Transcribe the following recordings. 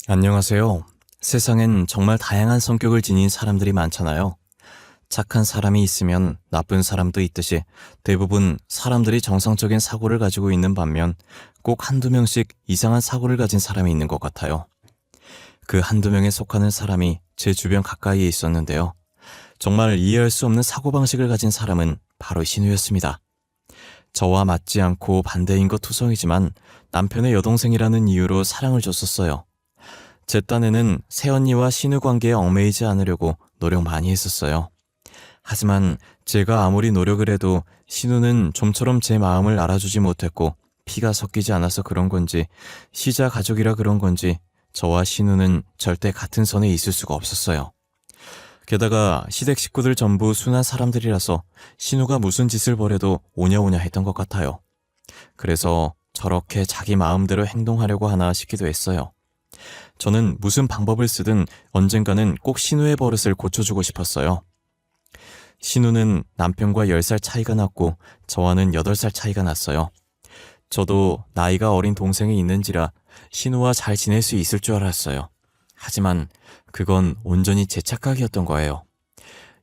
안녕하세요. 세상엔 정말 다양한 성격을 지닌 사람들이 많잖아요. 착한 사람이 있으면 나쁜 사람도 있듯이 대부분 사람들이 정상적인 사고를 가지고 있는 반면 꼭 한두 명씩 이상한 사고를 가진 사람이 있는 것 같아요. 그 한두 명에 속하는 사람이 제 주변 가까이에 있었는데요. 정말 이해할 수 없는 사고방식을 가진 사람은 바로 신우였습니다. 저와 맞지 않고 반대인 것 투성이지만 남편의 여동생이라는 이유로 사랑을 줬었어요. 제 딴에는 새언니와 신우 관계에 얽매이지 않으려고 노력 많이 했었어요. 하지만 제가 아무리 노력을 해도 신우는 좀처럼 제 마음을 알아주지 못했고 피가 섞이지 않아서 그런 건지 시자 가족이라 그런 건지 저와 신우는 절대 같은 선에 있을 수가 없었어요. 게다가 시댁 식구들 전부 순한 사람들이라서 신우가 무슨 짓을 벌여도 오냐오냐 했던 것 같아요. 그래서 저렇게 자기 마음대로 행동하려고 하나 싶기도 했어요. 저는 무슨 방법을 쓰든 언젠가는 꼭 신우의 버릇을 고쳐주고 싶었어요. 신우는 남편과 10살 차이가 났고 저와는 8살 차이가 났어요. 저도 나이가 어린 동생이 있는지라 신우와 잘 지낼 수 있을 줄 알았어요. 하지만 그건 온전히 제 착각이었던 거예요.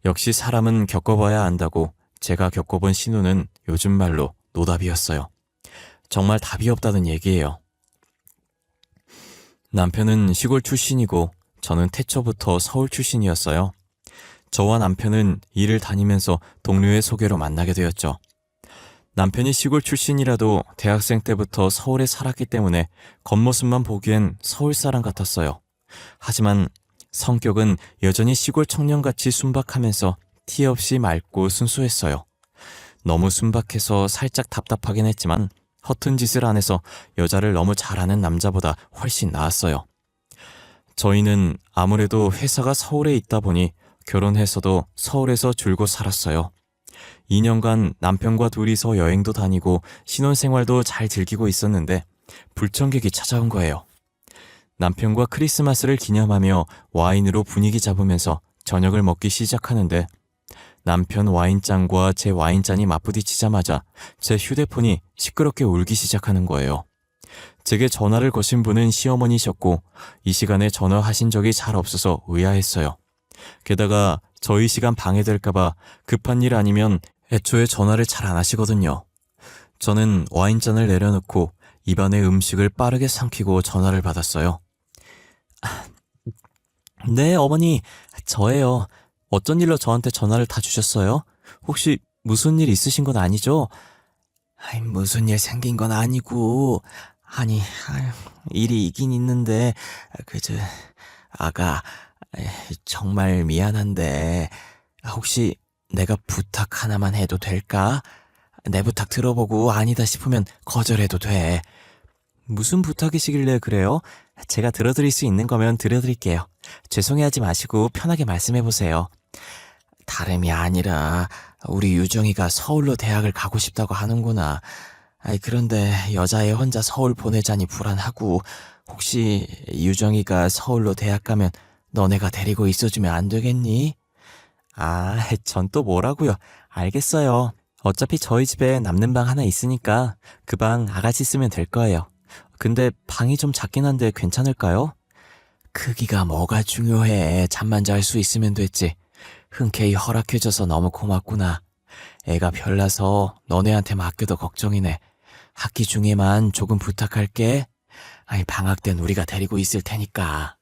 역시 사람은 겪어봐야 안다고 제가 겪어본 신우는 요즘 말로 노답이었어요. 정말 답이 없다는 얘기예요. 남편은 시골 출신이고 저는 태초부터 서울 출신이었어요. 저와 남편은 일을 다니면서 동료의 소개로 만나게 되었죠. 남편이 시골 출신이라도 대학생 때부터 서울에 살았기 때문에 겉모습만 보기엔 서울 사람 같았어요. 하지만 성격은 여전히 시골 청년같이 순박하면서 티 없이 맑고 순수했어요. 너무 순박해서 살짝 답답하긴 했지만 허튼 짓을 안 해서 여자를 너무 잘하는 남자보다 훨씬 나았어요. 저희는 아무래도 회사가 서울에 있다 보니 결혼해서도 서울에서 줄곧 살았어요. 2년간 남편과 둘이서 여행도 다니고 신혼생활도 잘 즐기고 있었는데 불청객이 찾아온 거예요. 남편과 크리스마스를 기념하며 와인으로 분위기 잡으면서 저녁을 먹기 시작하는데 남편 와인잔과 제 와인잔이 맞부딪히자마자 제 휴대폰이 시끄럽게 울기 시작하는 거예요. 제게 전화를 거신 분은 시어머니셨고 이 시간에 전화하신 적이 잘 없어서 의아했어요. 게다가 저희 시간 방해될까봐 급한 일 아니면 애초에 전화를 잘 안 하시거든요. 저는 와인잔을 내려놓고 입안에 음식을 빠르게 삼키고 전화를 받았어요. 네, 어머니, 저예요. 어쩐 일로 저한테 전화를 다 주셨어요? 혹시 무슨 일 있으신 건 아니죠? 무슨 일 생긴 건 아니고, 일이 있긴 있는데, 아가, 정말 미안한데, 혹시 내가 부탁 하나만 해도 될까? 내 부탁 들어보고 아니다 싶으면 거절해도 돼. 무슨 부탁이시길래 그래요? 제가 들어드릴 수 있는 거면 들어드릴게요. 죄송해하지 마시고 편하게 말씀해보세요. 다름이 아니라 우리 유정이가 서울로 대학을 가고 싶다고 하는구나. 그런데 여자애 혼자 서울 보내자니 불안하고 혹시 유정이가 서울로 대학 가면 너네가 데리고 있어주면 안 되겠니? 전 또 뭐라고요. 알겠어요. 어차피 저희 집에 남는 방 하나 있으니까 그 방 아가씨 쓰면 될 거예요. 근데 방이 좀 작긴 한데 괜찮을까요? 크기가 뭐가 중요해. 잠만 잘 수 있으면 됐지. 흔쾌히 허락해줘서 너무 고맙구나. 애가 별나서 너네한테 맡겨도 걱정이네. 학기 중에만 조금 부탁할게. 방학 땐 우리가 데리고 있을 테니까.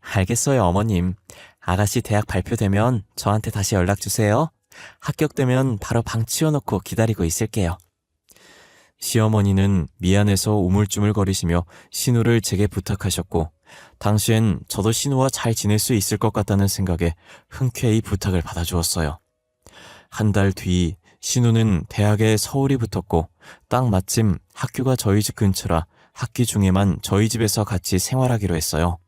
알겠어요, 어머님. 아가씨 대학 발표되면 저한테 다시 연락주세요. 합격되면 바로 방 치워놓고 기다리고 있을게요. 시어머니는 미안해서 우물쭈물거리시며 신우를 제게 부탁하셨고 당시엔 저도 신우와 잘 지낼 수 있을 것 같다는 생각에 흔쾌히 부탁을 받아주었어요. 한 달 뒤 신우는 대학에 서울이 붙었고 딱 마침 학교가 저희 집 근처라 학기 중에만 저희 집에서 같이 생활하기로 했어요.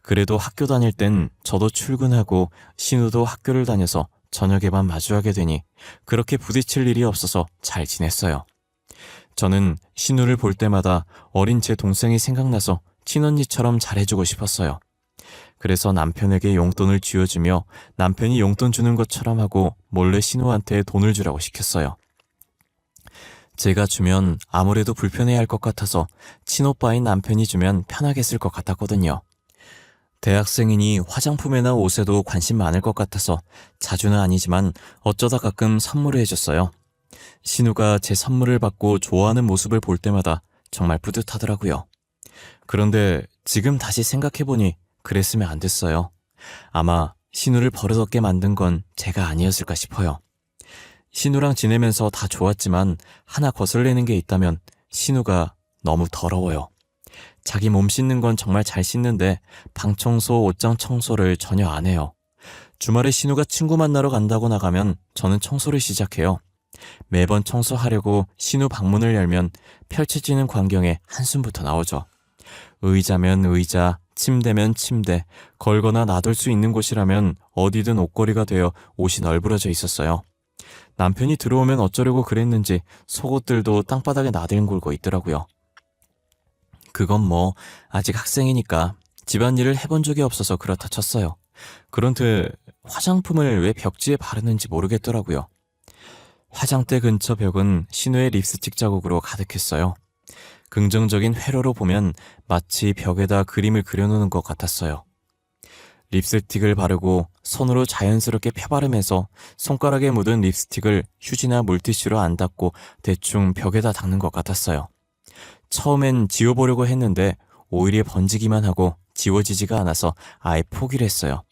그래도 학교 다닐 땐 저도 출근하고 신우도 학교를 다녀서 저녁에만 마주하게 되니 그렇게 부딪힐 일이 없어서 잘 지냈어요. 저는 신우를 볼 때마다 어린 제 동생이 생각나서 친언니처럼 잘해주고 싶었어요. 그래서 남편에게 용돈을 쥐어주며 남편이 용돈 주는 것처럼 하고 몰래 신우한테 돈을 주라고 시켰어요. 제가 주면 아무래도 불편해할 것 같아서 친오빠인 남편이 주면 편하겠을 것 같았거든요. 대학생이니 화장품이나 옷에도 관심 많을 것 같아서 자주는 아니지만 어쩌다 가끔 선물을 해줬어요. 신우가 제 선물을 받고 좋아하는 모습을 볼 때마다 정말 뿌듯하더라고요. 그런데 지금 다시 생각해보니 그랬으면 안 됐어요. 아마 신우를 버릇없게 만든 건 제가 아니었을까 싶어요. 신우랑 지내면서 다 좋았지만 하나 거슬리는 게 있다면 신우가 너무 더러워요. 자기 몸 씻는 건 정말 잘 씻는데 방 청소, 옷장 청소를 전혀 안 해요. 주말에 신우가 친구 만나러 간다고 나가면 저는 청소를 시작해요. 매번 청소하려고 신우 방문을 열면 펼쳐지는 광경에 한숨부터 나오죠. 의자면 의자, 침대면 침대, 걸거나 놔둘 수 있는 곳이라면 어디든 옷걸이가 되어 옷이 널브러져 있었어요. 남편이 들어오면 어쩌려고 그랬는지 속옷들도 땅바닥에 나뒹굴고 있더라고요. 그건 뭐 아직 학생이니까 집안일을 해본 적이 없어서 그렇다 쳤어요. 그런데 화장품을 왜 벽지에 바르는지 모르겠더라고요. 화장대 근처 벽은 신우의 립스틱 자국으로 가득했어요. 긍정적인 회로로 보면 마치 벽에다 그림을 그려놓는 것 같았어요. 립스틱을 바르고 손으로 자연스럽게 펴바르면서 손가락에 묻은 립스틱을 휴지나 물티슈로 안 닦고 대충 벽에다 닦는 것 같았어요. 처음엔 지워보려고 했는데 오히려 번지기만 하고 지워지지가 않아서 아예 포기를 했어요.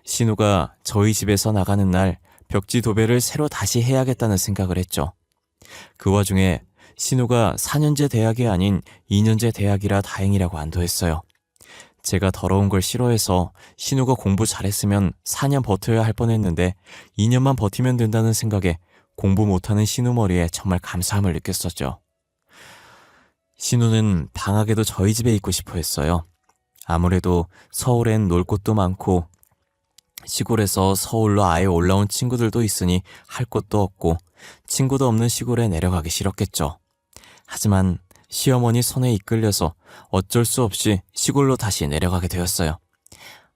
신우가 저희 집에서 나가는 날 벽지 도배를 새로 다시 해야겠다는 생각을 했죠. 그 와중에 신우가 4년제 대학이 아닌 2년제 대학이라 다행이라고 안도했어요. 제가 더러운 걸 싫어해서 신우가 공부 잘했으면 4년 버텨야 할 뻔했는데 2년만 버티면 된다는 생각에 공부 못하는 신우 머리에 정말 감사함을 느꼈었죠. 신우는 방학에도 저희 집에 있고 싶어 했어요. 아무래도 서울엔 놀 곳도 많고 시골에서 서울로 아예 올라온 친구들도 있으니 할 것도 없고 친구도 없는 시골에 내려가기 싫었겠죠. 하지만 시어머니 손에 이끌려서 어쩔 수 없이 시골로 다시 내려가게 되었어요.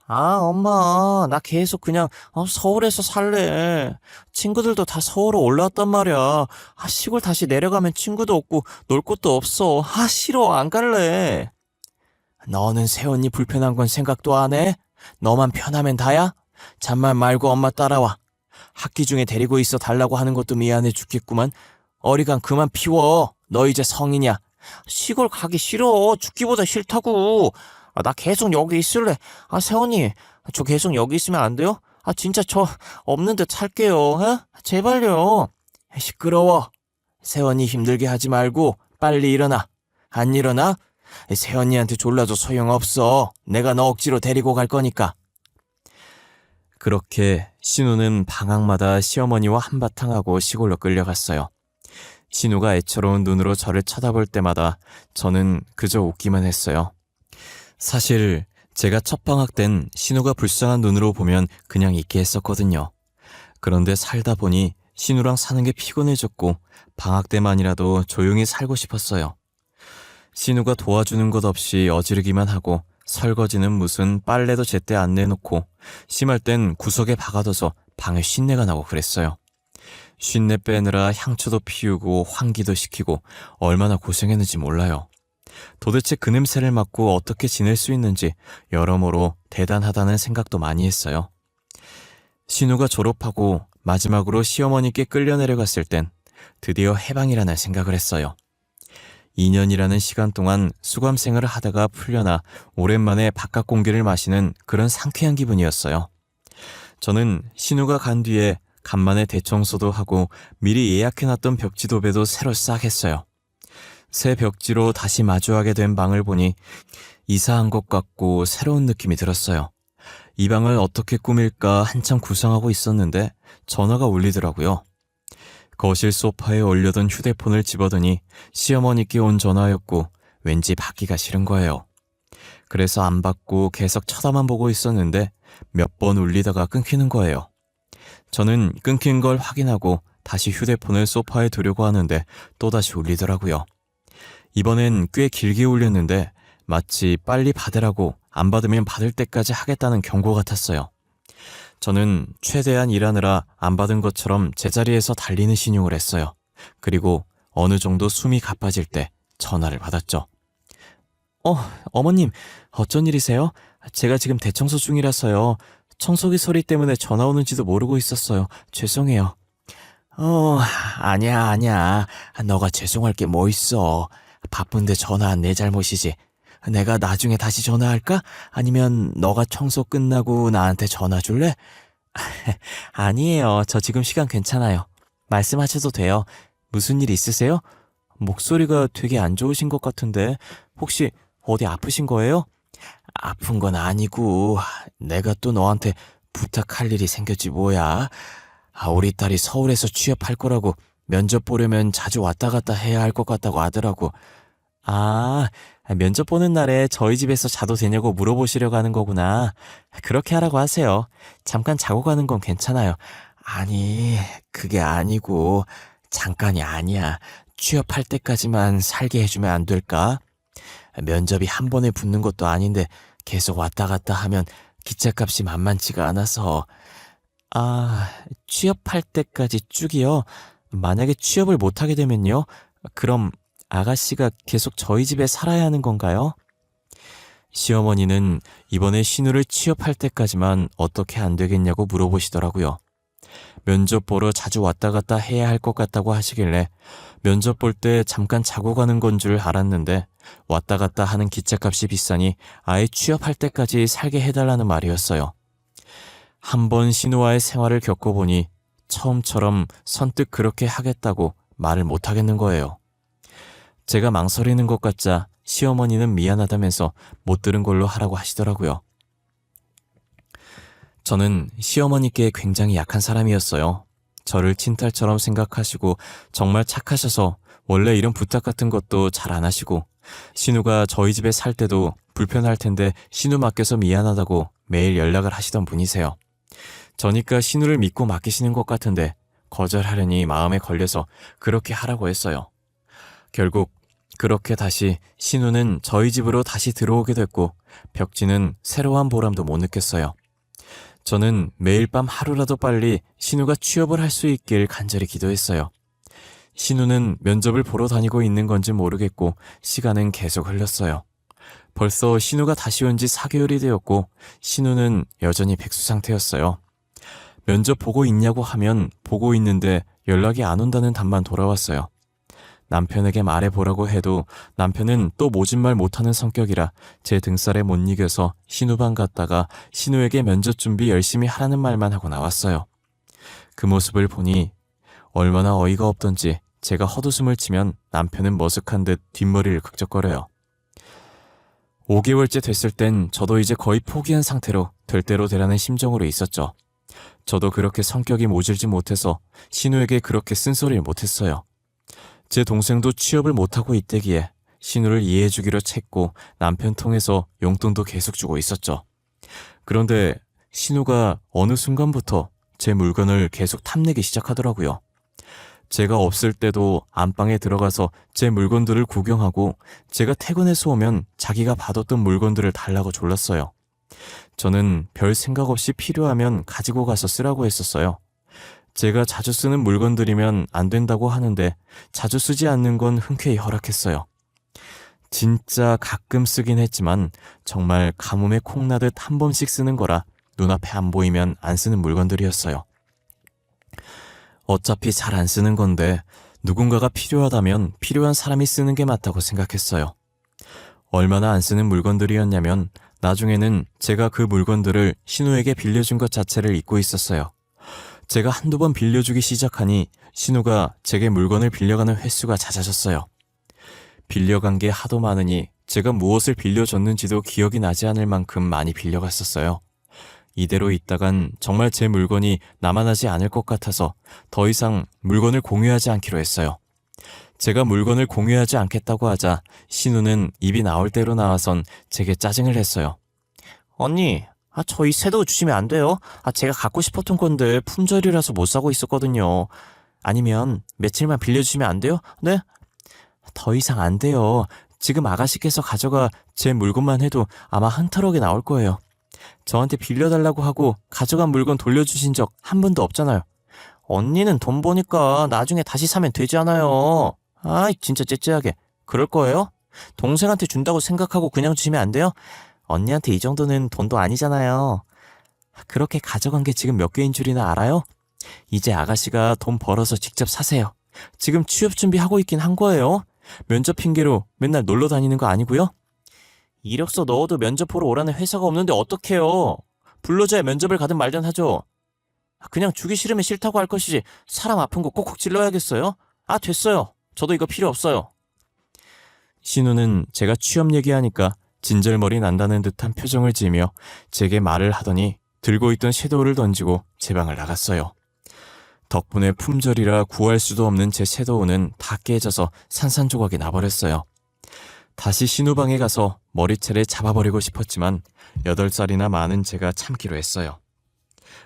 아, 엄마, 나 계속 그냥 서울에서 살래. 친구들도 다 서울로 올라왔단 말이야. 시골 다시 내려가면 친구도 없고 놀 곳도 없어. 싫어, 안 갈래. 너는 새언니 불편한 건 생각도 안 해? 너만 편하면 다야? 잔말 말고 엄마 따라와. 학기 중에 데리고 있어 달라고 하는 것도 미안해 죽겠구만. 어리간 그만 피워. 너 이제 성인이야. 시골 가기 싫어. 죽기보다 싫다고. 나 계속 여기 있을래. 새언니, 저 계속 여기 있으면 안 돼요? 진짜 저 없는 데 살게요. 제발요. 시끄러워. 새언니 힘들게 하지 말고 빨리 일어나. 안 일어나? 새언니한테 졸라도 소용없어. 내가 너 억지로 데리고 갈 거니까. 그렇게 신우는 방학마다 시어머니와 한바탕 하고 시골로 끌려갔어요. 신우가 애처로운 눈으로 저를 쳐다볼 때마다 저는 그저 웃기만 했어요. 사실 제가 첫 방학 땐 신우가 불쌍한 눈으로 보면 그냥 있게 했었거든요. 그런데 살다 보니 신우랑 사는 게 피곤해졌고 방학 때만이라도 조용히 살고 싶었어요. 신우가 도와주는 것 없이 어지르기만 하고 설거지는 무슨 빨래도 제때 안 내놓고 심할 땐 구석에 박아둬서 방에 쉰내가 나고 그랬어요. 쉰내 빼느라 향초도 피우고 환기도 시키고 얼마나 고생했는지 몰라요. 도대체 그 냄새를 맡고 어떻게 지낼 수 있는지 여러모로 대단하다는 생각도 많이 했어요. 신우가 졸업하고 마지막으로 시어머니께 끌려 내려갔을 땐 드디어 해방이라는 생각을 했어요. 2년이라는 시간 동안 수감생활을 하다가 풀려나 오랜만에 바깥 공기를 마시는 그런 상쾌한 기분이었어요. 저는 신우가 간 뒤에 간만에 대청소도 하고 미리 예약해놨던 벽지 도배도 새로 싹 했어요. 새 벽지로 다시 마주하게 된 방을 보니 이사한 것 같고 새로운 느낌이 들었어요. 이 방을 어떻게 꾸밀까 한참 구상하고 있었는데 전화가 울리더라고요. 거실 소파에 올려둔 휴대폰을 집어드니 시어머니께 온 전화였고 왠지 받기가 싫은 거예요. 그래서 안 받고 계속 쳐다만 보고 있었는데 몇 번 울리다가 끊기는 거예요. 저는 끊긴 걸 확인하고 다시 휴대폰을 소파에 두려고 하는데 또다시 울리더라고요. 이번엔 꽤 길게 울렸는데 마치 빨리 받으라고 안 받으면 받을 때까지 하겠다는 경고 같았어요. 저는 최대한 일하느라 안 받은 것처럼 제자리에서 달리는 신용을 했어요. 그리고 어느 정도 숨이 가빠질 때 전화를 받았죠. 어머님, 어쩐 일이세요? 제가 지금 대청소 중이라서요. 청소기 소리 때문에 전화 오는지도 모르고 있었어요. 죄송해요. 아니야. 너가 죄송할 게 뭐 있어. 바쁜데 전화한 내 잘못이지. 내가 나중에 다시 전화할까? 아니면 너가 청소 끝나고 나한테 전화 줄래? 아니에요. 저 지금 시간 괜찮아요. 말씀하셔도 돼요. 무슨 일 있으세요? 목소리가 되게 안 좋으신 것 같은데 혹시 어디 아프신 거예요? 아픈 건 아니고 내가 또 너한테 부탁할 일이 생겼지 뭐야. 우리 딸이 서울에서 취업할 거라고 면접 보려면 자주 왔다 갔다 해야 할 것 같다고 하더라고. 면접 보는 날에 저희 집에서 자도 되냐고 물어보시려고 하는 거구나. 그렇게 하라고 하세요. 잠깐 자고 가는 건 괜찮아요. 아니, 그게 아니고 잠깐이 아니야. 취업할 때까지만 살게 해주면 안 될까? 면접이 한 번에 붙는 것도 아닌데 계속 왔다 갔다 하면 기차값이 만만치가 않아서. 취업할 때까지 쭉이요? 만약에 취업을 못하게 되면요? 그럼 아가씨가 계속 저희 집에 살아야 하는 건가요? 시어머니는 이번에 신우를 취업할 때까지만 어떻게 안 되겠냐고 물어보시더라고요. 면접 보러 자주 왔다 갔다 해야 할 것 같다고 하시길래 면접 볼 때 잠깐 자고 가는 건 줄 알았는데 왔다 갔다 하는 기차값이 비싸니 아예 취업할 때까지 살게 해달라는 말이었어요. 한번 신우와의 생활을 겪어보니 처음처럼 선뜻 그렇게 하겠다고 말을 못하겠는 거예요. 제가 망설이는 것 같자 시어머니는 미안하다면서 못 들은 걸로 하라고 하시더라고요. 저는 시어머니께 굉장히 약한 사람이었어요. 저를 친딸처럼 생각하시고 정말 착하셔서 원래 이런 부탁 같은 것도 잘 안 하시고 신우가 저희 집에 살 때도 불편할 텐데 신우 맡겨서 미안하다고 매일 연락을 하시던 분이세요. 저니까 신우를 믿고 맡기시는 것 같은데 거절하려니 마음에 걸려서 그렇게 하라고 했어요. 결국 그렇게 다시 신우는 저희 집으로 다시 들어오게 됐고 벽지는 새로운 보람도 못 느꼈어요. 저는 매일 밤 하루라도 빨리 신우가 취업을 할 수 있길 간절히 기도했어요. 신우는 면접을 보러 다니고 있는 건지 모르겠고 시간은 계속 흘렀어요. 벌써 신우가 다시 온 지 4개월이 되었고 신우는 여전히 백수 상태였어요. 면접 보고 있냐고 하면 보고 있는데 연락이 안 온다는 답만 돌아왔어요. 남편에게 말해보라고 해도 남편은 또 모진말 못하는 성격이라 제 등살에 못 이겨서 신우방 갔다가 신우에게 면접 준비 열심히 하라는 말만 하고 나왔어요. 그 모습을 보니 얼마나 어이가 없던지 제가 헛웃음을 치면 남편은 머쓱한 듯 뒷머리를 극적거려요. 5개월째 됐을 땐 저도 이제 거의 포기한 상태로 될 대로 되라는 심정으로 있었죠. 저도 그렇게 성격이 모질지 못해서 신우에게 그렇게 쓴소리를 못했어요. 제 동생도 취업을 못하고 있대기에 신우를 이해해주기로 했고 남편 통해서 용돈도 계속 주고 있었죠. 그런데 신우가 어느 순간부터 제 물건을 계속 탐내기 시작하더라고요. 제가 없을 때도 안방에 들어가서 제 물건들을 구경하고 제가 퇴근해서 오면 자기가 받았던 물건들을 달라고 졸랐어요. 저는 별 생각 없이 필요하면 가지고 가서 쓰라고 했었어요. 제가 자주 쓰는 물건들이면 안 된다고 하는데 자주 쓰지 않는 건 흔쾌히 허락했어요. 진짜 가끔 쓰긴 했지만 정말 가뭄에 콩나듯 한 번씩 쓰는 거라 눈앞에 안 보이면 안 쓰는 물건들이었어요. 어차피 잘 안 쓰는 건데 누군가가 필요하다면 필요한 사람이 쓰는 게 맞다고 생각했어요. 얼마나 안 쓰는 물건들이었냐면 나중에는 제가 그 물건들을 신우에게 빌려준 것 자체를 잊고 있었어요. 제가 한두 번 빌려주기 시작하니 신우가 제게 물건을 빌려가는 횟수가 잦아졌어요. 빌려간 게 하도 많으니 제가 무엇을 빌려줬는지도 기억이 나지 않을 만큼 많이 빌려갔었어요. 이대로 있다간 정말 제 물건이 남아나지 않을 것 같아서 더 이상 물건을 공유하지 않기로 했어요. 제가 물건을 공유하지 않겠다고 하자 신우는 입이 나올 대로 나와선 제게 짜증을 냈어요. 언니, 저희 새도 주시면 안 돼요? 제가 갖고 싶었던 건데 품절이라서 못 사고 있었거든요. 아니면 며칠만 빌려주시면 안 돼요? 네? 더 이상 안 돼요. 지금 아가씨께서 가져가 제 물건만 해도 아마 한 트럭이 나올 거예요. 저한테 빌려달라고 하고 가져간 물건 돌려주신 적 한 번도 없잖아요. 언니는 돈 버니까 나중에 다시 사면 되지 않아요. 아이, 진짜 째째하게. 그럴 거예요? 동생한테 준다고 생각하고 그냥 주시면 안 돼요? 언니한테 이 정도는 돈도 아니잖아요. 그렇게 가져간 게 지금 몇 개인 줄이나 알아요? 이제 아가씨가 돈 벌어서 직접 사세요. 지금 취업 준비하고 있긴 한 거예요. 면접 핑계로 맨날 놀러 다니는 거 아니고요? 이력서 넣어도 면접 보러 오라는 회사가 없는데 어떡해요? 불러줘야 면접을 가든 말든 하죠. 그냥 주기 싫으면 싫다고 할 것이지 사람 아픈 거 꼭꼭 찔러야겠어요? 아, 됐어요. 저도 이거 필요 없어요. 신우는 제가 취업 얘기하니까 진절머리 난다는 듯한 표정을 지으며 제게 말을 하더니 들고 있던 섀도우를 던지고 제 방을 나갔어요. 덕분에 품절이라 구할 수도 없는 제 섀도우는 다 깨져서 산산조각이 나버렸어요. 다시 신우 방에 가서 머리채를 잡아버리고 싶었지만 8살이나 많은 제가 참기로 했어요.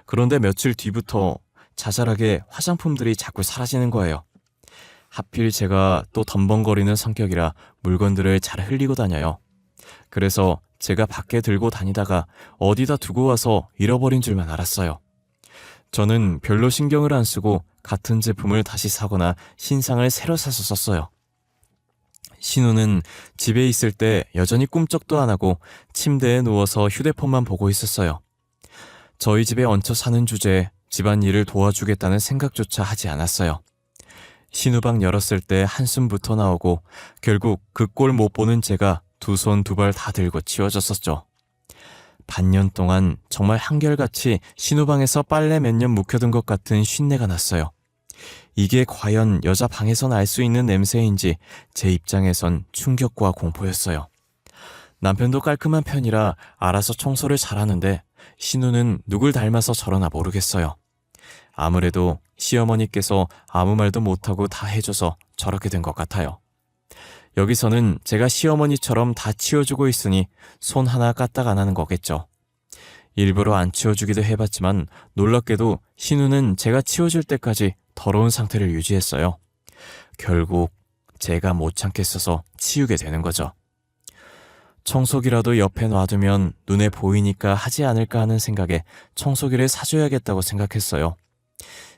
그런데 며칠 뒤부터 자잘하게 화장품들이 자꾸 사라지는 거예요. 하필 제가 또 덤벙거리는 성격이라 물건들을 잘 흘리고 다녀요. 그래서 제가 밖에 들고 다니다가 어디다 두고 와서 잃어버린 줄만 알았어요. 저는 별로 신경을 안 쓰고 같은 제품을 다시 사거나 신상을 새로 사서 썼어요. 신우는 집에 있을 때 여전히 꿈쩍도 안 하고 침대에 누워서 휴대폰만 보고 있었어요. 저희 집에 얹혀 사는 주제에 집안일을 도와주겠다는 생각조차 하지 않았어요. 신우방 열었을 때 한숨부터 나오고 결국 그 꼴 못 보는 제가 두 손 두 발 다 들고 치워졌었죠. 반년 동안 정말 한결같이 신우방에서 빨래 몇 년 묵혀둔 것 같은 쉰내가 났어요. 이게 과연 여자 방에선 알 수 있는 냄새인지 제 입장에선 충격과 공포였어요. 남편도 깔끔한 편이라 알아서 청소를 잘하는데 신우는 누굴 닮아서 저러나 모르겠어요. 아무래도 시어머니께서 아무 말도 못하고 다 해줘서 저렇게 된 것 같아요. 여기서는 제가 시어머니처럼 다 치워주고 있으니 손 하나 까딱 안 하는 거겠죠. 일부러 안 치워주기도 해봤지만 놀랍게도 신우는 제가 치워줄 때까지 더러운 상태를 유지했어요. 결국 제가 못 참겠어서 치우게 되는 거죠. 청소기라도 옆에 놔두면 눈에 보이니까 하지 않을까 하는 생각에 청소기를 사줘야겠다고 생각했어요.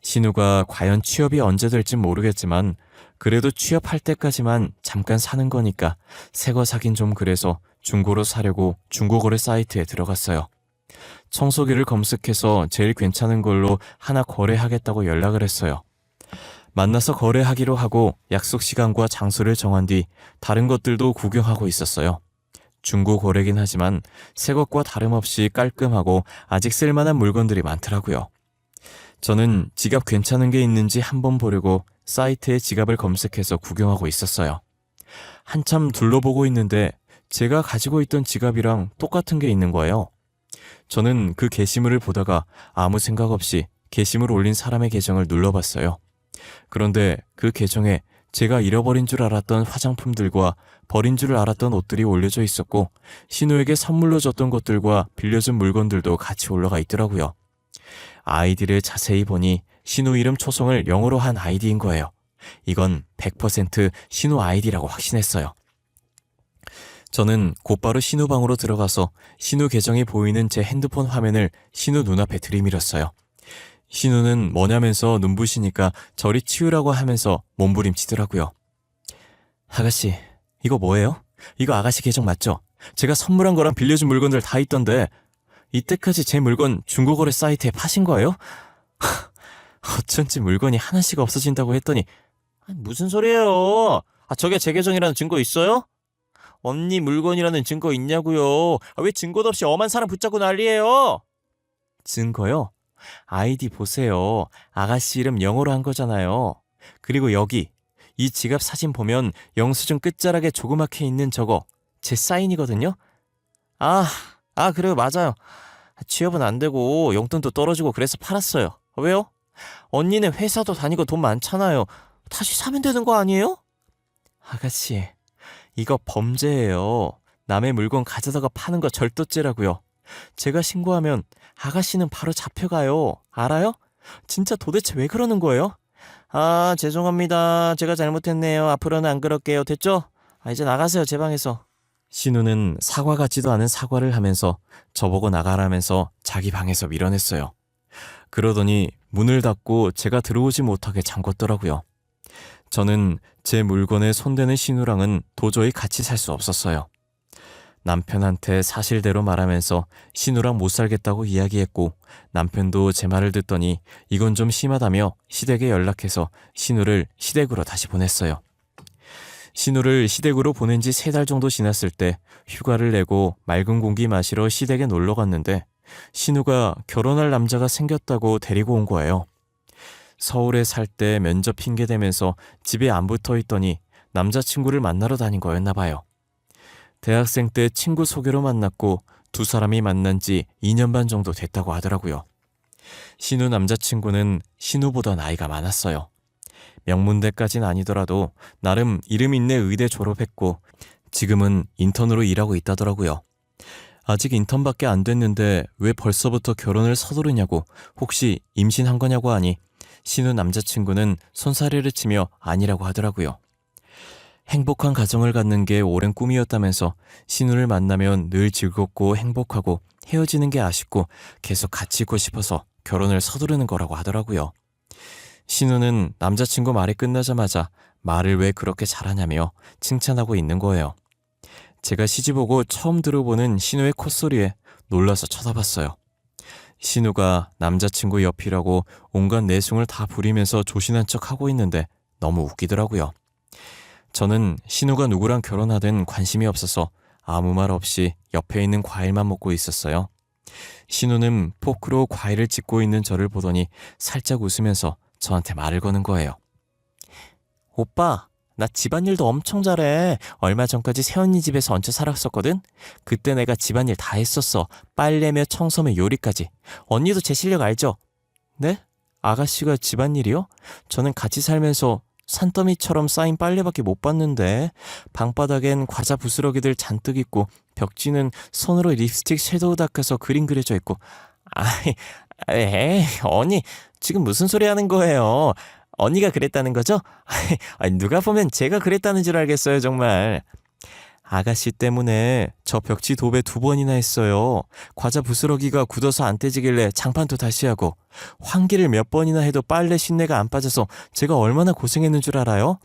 신우가 과연 취업이 언제 될진 모르겠지만 그래도 취업할 때까지만 잠깐 사는 거니까 새거 사긴 좀 그래서 중고로 사려고 중고거래 사이트에 들어갔어요. 청소기를 검색해서 제일 괜찮은 걸로 하나 거래하겠다고 연락을 했어요. 만나서 거래하기로 하고 약속 시간과 장소를 정한 뒤 다른 것들도 구경하고 있었어요. 중고 거래긴 하지만 새 것과 다름없이 깔끔하고 아직 쓸만한 물건들이 많더라고요. 저는 지갑 괜찮은 게 있는지 한번 보려고 사이트에 지갑을 검색해서 구경하고 있었어요. 한참 둘러보고 있는데 제가 가지고 있던 지갑이랑 똑같은 게 있는 거예요. 저는 그 게시물을 보다가 아무 생각 없이 게시물 올린 사람의 계정을 눌러봤어요. 그런데 그 계정에 제가 잃어버린 줄 알았던 화장품들과 버린 줄 알았던 옷들이 올려져 있었고 신우에게 선물로 줬던 것들과 빌려준 물건들도 같이 올라가 있더라고요. 아이디를 자세히 보니 신우 이름 초성을 영어로 한 아이디인 거예요. 이건 100% 신우 아이디라고 확신했어요. 저는 곧바로 신우 방으로 들어가서 신우 계정이 보이는 제 핸드폰 화면을 신우 눈앞에 들이밀었어요. 신우는 뭐냐면서 눈부시니까 저리 치우라고 하면서 몸부림치더라고요. 아가씨, 이거 뭐예요? 이거 아가씨 계정 맞죠? 제가 선물한 거랑 빌려준 물건들 다 있던데 이때까지 제 물건 중고거래 사이트에 파신 거예요? 어쩐지 물건이 하나씩 없어진다고 했더니 무슨 소리예요? 저게 제 계정이라는 증거 있어요? 언니 물건이라는 증거 있냐고요? 왜 증거도 없이 엄한 사람 붙잡고 난리예요? 증거요? 아이디 보세요. 아가씨 이름 영어로 한 거잖아요. 그리고 여기 이 지갑 사진 보면 영수증 끝자락에 조그맣게 있는 저거 제 사인이거든요? 그래요. 맞아요. 취업은 안 되고 용돈도 떨어지고 그래서 팔았어요. 왜요? 언니는 회사도 다니고 돈 많잖아요. 다시 사면 되는 거 아니에요? 아가씨, 이거 범죄예요. 남의 물건 가져다가 파는 거 절도죄라고요. 제가 신고하면 아가씨는 바로 잡혀가요. 알아요? 진짜 도대체 왜 그러는 거예요? 죄송합니다. 제가 잘못했네요. 앞으로는 안 그럴게요. 됐죠? 이제 나가세요. 제 방에서. 신우는 사과 같지도 않은 사과를 하면서 저보고 나가라면서 자기 방에서 밀어냈어요. 그러더니 문을 닫고 제가 들어오지 못하게 잠궜더라고요. 저는 제 물건에 손대는 신우랑은 도저히 같이 살 수 없었어요. 남편한테 사실대로 말하면서 신우랑 못 살겠다고 이야기했고 남편도 제 말을 듣더니 이건 좀 심하다며 시댁에 연락해서 신우를 시댁으로 다시 보냈어요. 신우를 시댁으로 보낸 지 3달 정도 지났을 때 휴가를 내고 맑은 공기 마시러 시댁에 놀러 갔는데 신우가 결혼할 남자가 생겼다고 데리고 온 거예요. 서울에 살 때 면접 핑계 대면서 집에 안 붙어 있더니 남자친구를 만나러 다닌 거였나 봐요. 대학생 때 친구 소개로 만났고 2사람이 만난 지 2년 반 정도 됐다고 하더라고요. 신우 남자친구는 신우보다 나이가 많았어요. 명문대까진 아니더라도 나름 이름 있는 의대 졸업했고 지금은 인턴으로 일하고 있다더라고요. 아직 인턴밖에 안 됐는데 왜 벌써부터 결혼을 서두르냐고 혹시 임신한 거냐고 하니 신우 남자친구는 손사래를 치며 아니라고 하더라고요. 행복한 가정을 갖는 게 오랜 꿈이었다면서 신우를 만나면 늘 즐겁고 행복하고 헤어지는 게 아쉽고 계속 같이 있고 싶어서 결혼을 서두르는 거라고 하더라고요. 신우는 남자친구 말이 끝나자마자 말을 왜 그렇게 잘하냐며 칭찬하고 있는 거예요. 제가 시집오고 처음 들어보는 신우의 콧소리에 놀라서 쳐다봤어요. 신우가 남자친구 옆이라고 온갖 내숭을 다 부리면서 조신한 척 하고 있는데 너무 웃기더라고요. 저는 신우가 누구랑 결혼하든 관심이 없어서 아무 말 없이 옆에 있는 과일만 먹고 있었어요. 신우는 포크로 과일을 찢고 있는 저를 보더니 살짝 웃으면서 저한테 말을 거는 거예요. 오빠, 나 집안일도 엄청 잘해. 얼마 전까지 새언니 집에서 얹혀 살았었거든? 그때 내가 집안일 다 했었어. 빨래며 청소며 요리까지. 언니도 제 실력 알죠? 네? 아가씨가 집안일이요? 저는 같이 살면서 산더미처럼 쌓인 빨래밖에 못 봤는데 방바닥엔 과자 부스러기들 잔뜩 있고 벽지는 손으로 립스틱 섀도우 닦아서 그림 그려져 있고 에이 언니 지금 무슨 소리 하는 거예요? 언니가 그랬다는 거죠? 누가 보면 제가 그랬다는 줄 알겠어요 정말. 아가씨 때문에 저 벽지 도배 2번이나 했어요. 과자 부스러기가 굳어서 안 떼지길래 장판도 다시 하고 환기를 몇 번이나 해도 빨래 신내가 안 빠져서 제가 얼마나 고생했는 줄 알아요?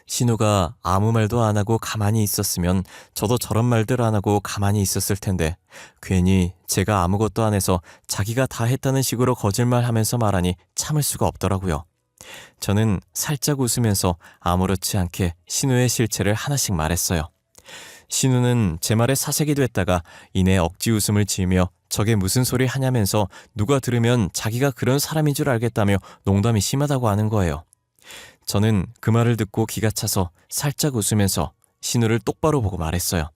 신우가 아무 말도 안 하고 가만히 있었으면 저도 저런 말들 안 하고 가만히 있었을 텐데 괜히 제가 아무것도 안 해서 자기가 다 했다는 식으로 거짓말하면서 말하니 참을 수가 없더라고요. 저는 살짝 웃으면서 아무렇지 않게 신우의 실체를 하나씩 말했어요. 신우는 제 말에 사색이 됐다가 이내 억지 웃음을 지으며 저게 무슨 소리 하냐면서 누가 들으면 자기가 그런 사람인 줄 알겠다며 농담이 심하다고 하는 거예요. 저는 그 말을 듣고 기가 차서 살짝 웃으면서 신우를 똑바로 보고 말했어요.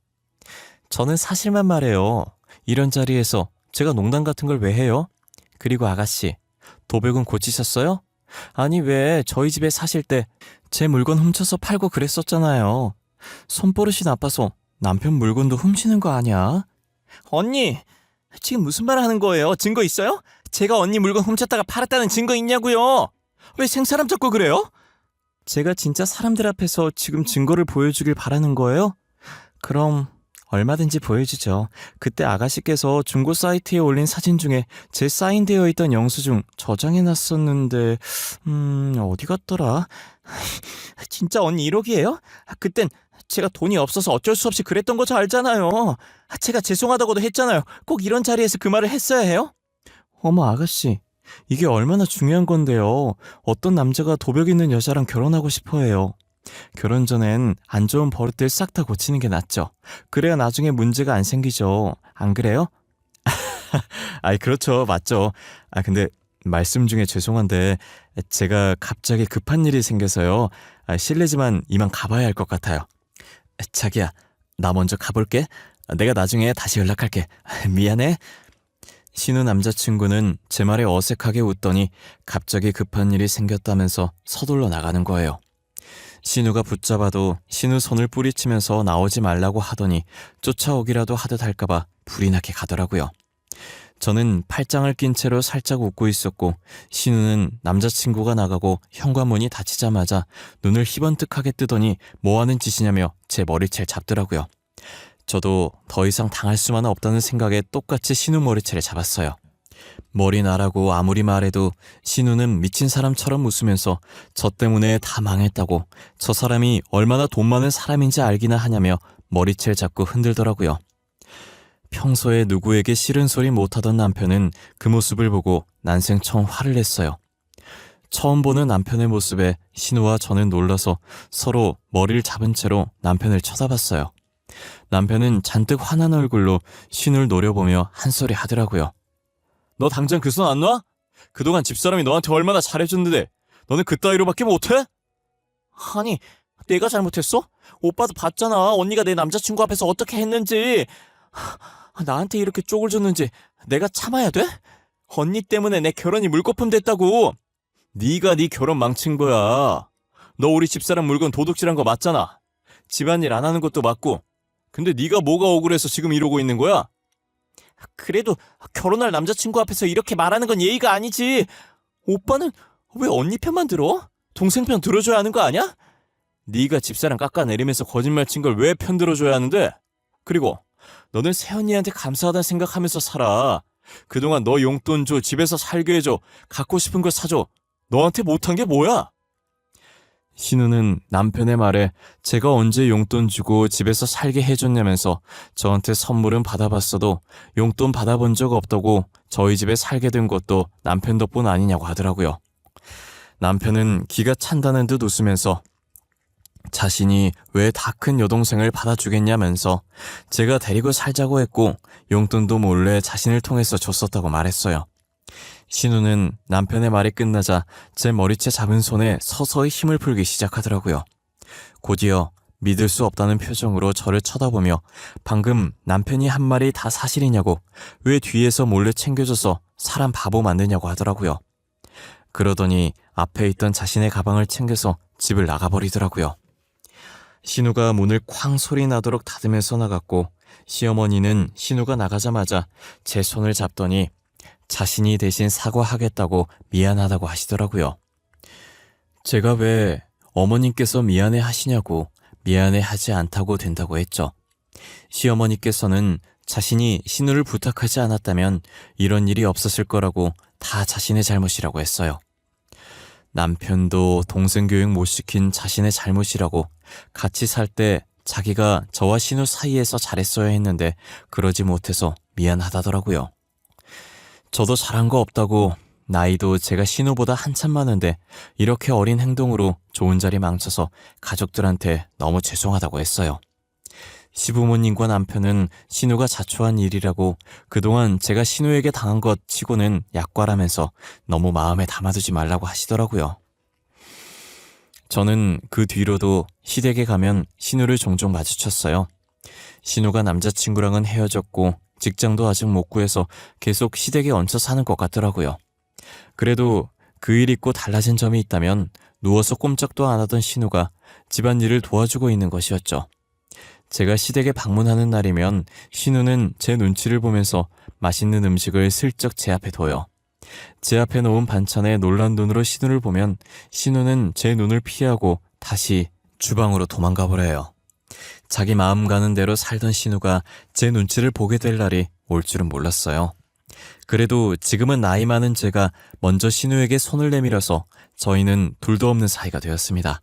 저는 사실만 말해요. 이런 자리에서 제가 농담 같은 걸 왜 해요? 그리고 아가씨, 도백은 고치셨어요? 아니 왜 저희 집에 사실 때 제 물건 훔쳐서 팔고 그랬었잖아요. 손버릇이 나빠서 남편 물건도 훔치는 거 아니야? 언니, 지금 무슨 말 하는 거예요? 증거 있어요? 제가 언니 물건 훔쳤다가 팔았다는 증거 있냐고요? 왜 생사람 잡고 그래요? 제가 진짜 사람들 앞에서 지금 증거를 보여주길 바라는 거예요? 그럼 얼마든지 보여주죠. 그때 아가씨께서 중고 사이트에 올린 사진 중에 제 사인되어 있던 영수증 저장해놨었는데 어디 갔더라? 진짜 언니 1억이에요? 그땐 제가 돈이 없어서 어쩔 수 없이 그랬던 거 저 알잖아요. 제가 죄송하다고도 했잖아요. 꼭 이런 자리에서 그 말을 했어야 해요? 어머 아가씨, 이게 얼마나 중요한 건데요. 어떤 남자가 도벽 있는 여자랑 결혼하고 싶어 해요. 결혼 전엔 안 좋은 버릇들 싹 다 고치는 게 낫죠. 그래야 나중에 문제가 안 생기죠. 안 그래요? 아이 그렇죠. 맞죠. 근데 말씀 중에 죄송한데 제가 갑자기 급한 일이 생겨서요. 실례지만 이만 가봐야 할 것 같아요. 자기야, 나 먼저 가볼게. 내가 나중에 다시 연락할게. 미안해. 신우 남자친구는 제 말에 어색하게 웃더니 갑자기 급한 일이 생겼다면서 서둘러 나가는 거예요. 신우가 붙잡아도 신우 손을 뿌리치면서 나오지 말라고 하더니 쫓아오기라도 하듯 할까봐 불이 나게 가더라고요. 저는 팔짱을 낀 채로 살짝 웃고 있었고 신우는 남자친구가 나가고 현관문이 닫히자마자 눈을 희번뜩하게 뜨더니 뭐하는 짓이냐며 제 머리채를 잡더라고요. 저도 더 이상 당할 수만은 없다는 생각에 똑같이 신우 머리채를 잡았어요. 머리 나라고 아무리 말해도 신우는 미친 사람처럼 웃으면서 저 때문에 다 망했다고, 저 사람이 얼마나 돈 많은 사람인지 알기나 하냐며 머리채를 잡고 흔들더라고요. 평소에 누구에게 싫은 소리 못하던 남편은 그 모습을 보고 난생처음 화를 냈어요. 처음 보는 남편의 모습에 신우와 저는 놀라서 서로 머리를 잡은 채로 남편을 쳐다봤어요. 남편은 잔뜩 화난 얼굴로 신우를 노려보며 한 소리 하더라고요. 너 당장 그 손 안 놔? 그동안 집사람이 너한테 얼마나 잘해줬는데 너는 그따위로밖에 못해? 아니, 내가 잘못했어? 오빠도 봤잖아. 언니가 내 남자친구 앞에서 어떻게 했는지. 나한테 이렇게 쪽을 줬는지 내가 참아야 돼? 언니 때문에 내 결혼이 물거품 됐다고. 네가 네 결혼 망친 거야. 너 우리 집사람 물건 도둑질한 거 맞잖아. 집안일 안 하는 것도 맞고. 근데 네가 뭐가 억울해서 지금 이러고 있는 거야? 그래도 결혼할 남자친구 앞에서 이렇게 말하는 건 예의가 아니지. 오빠는 왜 언니 편만 들어? 동생 편 들어줘야 하는 거 아니야? 네가 집사람 깎아내리면서 거짓말 친 걸 왜 편 들어줘야 하는데? 그리고 너는 새언니한테 감사하다는 생각하면서 살아. 그동안 너 용돈 줘, 집에서 살게 해줘, 갖고 싶은 거 사줘. 너한테 못한 게 뭐야? 신우는 남편의 말에 제가 언제 용돈 주고 집에서 살게 해줬냐면서 저한테 선물은 받아봤어도 용돈 받아본 적 없다고, 저희 집에 살게 된 것도 남편 덕분 아니냐고 하더라고요. 남편은 기가 찬다는 듯 웃으면서 자신이 왜 다 큰 여동생을 받아주겠냐면서 제가 데리고 살자고 했고 용돈도 몰래 자신을 통해서 줬었다고 말했어요. 신우는 남편의 말이 끝나자 제 머리채 잡은 손에 서서히 힘을 풀기 시작하더라고요. 곧이어 믿을 수 없다는 표정으로 저를 쳐다보며 방금 남편이 한 말이 다 사실이냐고, 왜 뒤에서 몰래 챙겨줘서 사람 바보 만드냐고 하더라고요. 그러더니 앞에 있던 자신의 가방을 챙겨서 집을 나가버리더라고요. 신우가 문을 쾅 소리 나도록 닫으면서 나갔고, 시어머니는 신우가 나가자마자 제 손을 잡더니 자신이 대신 사과하겠다고 미안하다고 하시더라고요. 제가 왜 어머님께서 미안해 하시냐고 미안해 하지 않다고 된다고 했죠. 시어머니께서는 자신이 신우를 부탁하지 않았다면 이런 일이 없었을 거라고 다 자신의 잘못이라고 했어요. 남편도 동생 교육 못 시킨 자신의 잘못이라고, 같이 살 때 자기가 저와 신우 사이에서 잘했어야 했는데 그러지 못해서 미안하다더라고요. 저도 잘한 거 없다고, 나이도 제가 신우보다 한참 많은데 이렇게 어린 행동으로 좋은 자리 망쳐서 가족들한테 너무 죄송하다고 했어요. 시부모님과 남편은 신우가 자초한 일이라고, 그동안 제가 신우에게 당한 것 치고는 약과라면서 너무 마음에 담아두지 말라고 하시더라고요. 저는 그 뒤로도 시댁에 가면 신우를 종종 마주쳤어요. 신우가 남자친구랑은 헤어졌고 직장도 아직 못 구해서 계속 시댁에 얹혀 사는 것 같더라고요. 그래도 그 일 잊고 달라진 점이 있다면 누워서 꼼짝도 안 하던 신우가 집안일을 도와주고 있는 것이었죠. 제가 시댁에 방문하는 날이면 신우는 제 눈치를 보면서 맛있는 음식을 슬쩍 제 앞에 둬요. 제 앞에 놓은 반찬에 놀란 눈으로 신우를 보면 신우는 제 눈을 피하고 다시 주방으로 도망가 버려요. 자기 마음 가는 대로 살던 신우가 제 눈치를 보게 될 날이 올 줄은 몰랐어요. 그래도 지금은 나이 많은 제가 먼저 신우에게 손을 내밀어서 저희는 둘도 없는 사이가 되었습니다.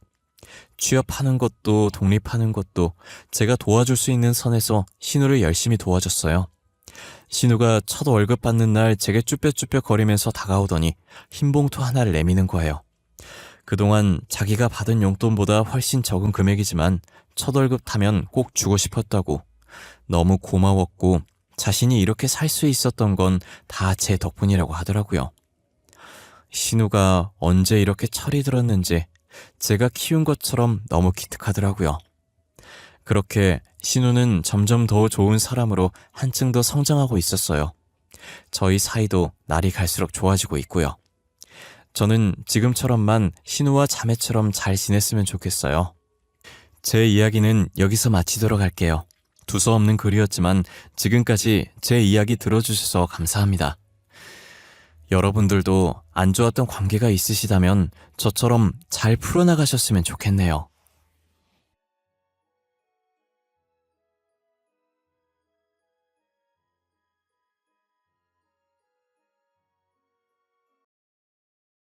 취업하는 것도 독립하는 것도 제가 도와줄 수 있는 선에서 신우를 열심히 도와줬어요. 신우가 첫 월급 받는 날 제게 쭈뼛쭈뼛 거리면서 다가오더니 흰 봉투 하나를 내미는 거예요. 그동안 자기가 받은 용돈보다 훨씬 적은 금액이지만 첫 월급 타면 꼭 주고 싶었다고, 너무 고마웠고 자신이 이렇게 살 수 있었던 건 다 제 덕분이라고 하더라고요. 신우가 언제 이렇게 철이 들었는지 제가 키운 것처럼 너무 기특하더라고요. 그렇게 신우는 점점 더 좋은 사람으로 한층 더 성장하고 있었어요. 저희 사이도 날이 갈수록 좋아지고 있고요. 저는 지금처럼만 신우와 자매처럼 잘 지냈으면 좋겠어요. 제 이야기는 여기서 마치도록 할게요. 두서없는 글이었지만 지금까지 제 이야기 들어주셔서 감사합니다. 여러분들도 안 좋았던 관계가 있으시다면 저처럼 잘 풀어나가셨으면 좋겠네요.